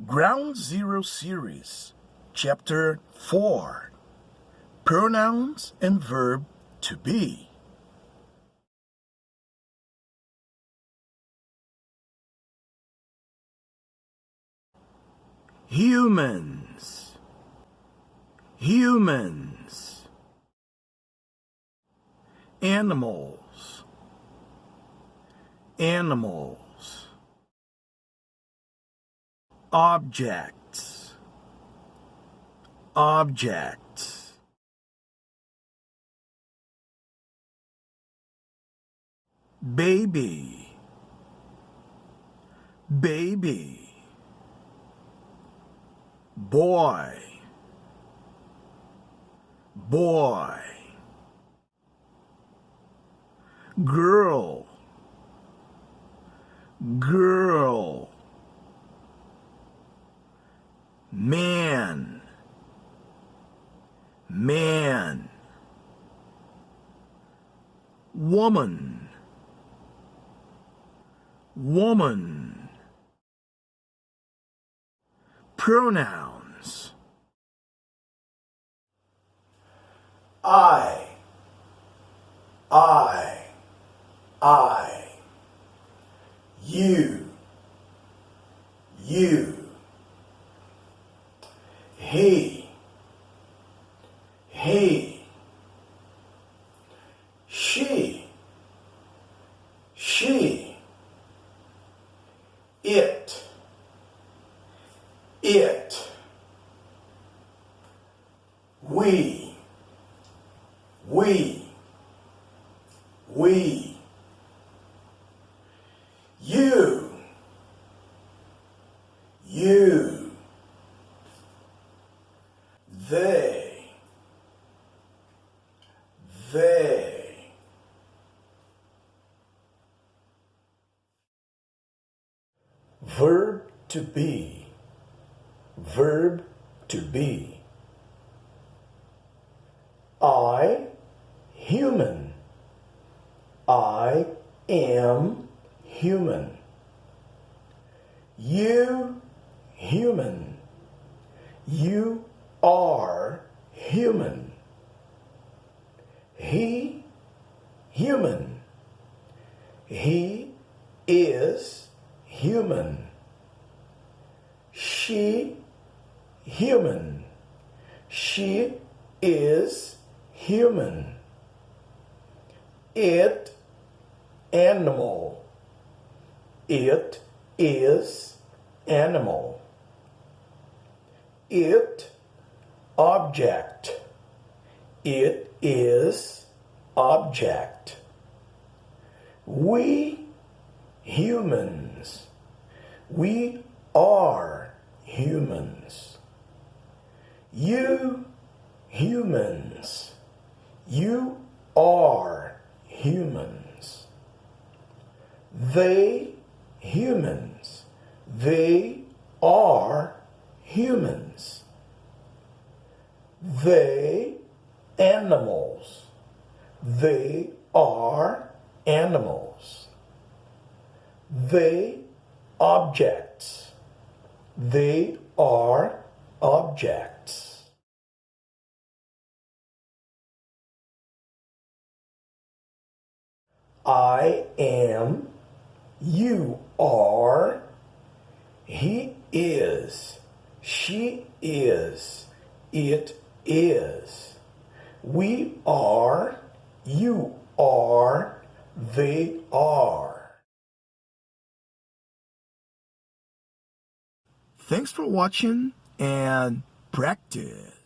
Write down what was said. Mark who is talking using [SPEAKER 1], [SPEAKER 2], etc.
[SPEAKER 1] Ground Zero Series, Chapter 4, Pronouns and Verb to Be. Humans, humans. Animals, animals. Objects, objects. Baby, baby. Boy, boy. Girl, girl. Man, man. Woman, woman. Pronouns. I, I. You, you. He, she, it, we, you, they. Verb to be, verb to be. I, human. I am human. You, human. You are human. He, human. He is human. She, human. She is human. It, animal. It is animal. It, object. It is object. We, humans. We are humans. You, humans. You are humans. They, humans. They are humans. They, animals. They are animals. They, objects. They are objects. I am, you are, he is, she is, it is. We are, you are, they are. Thanks for watching and practice.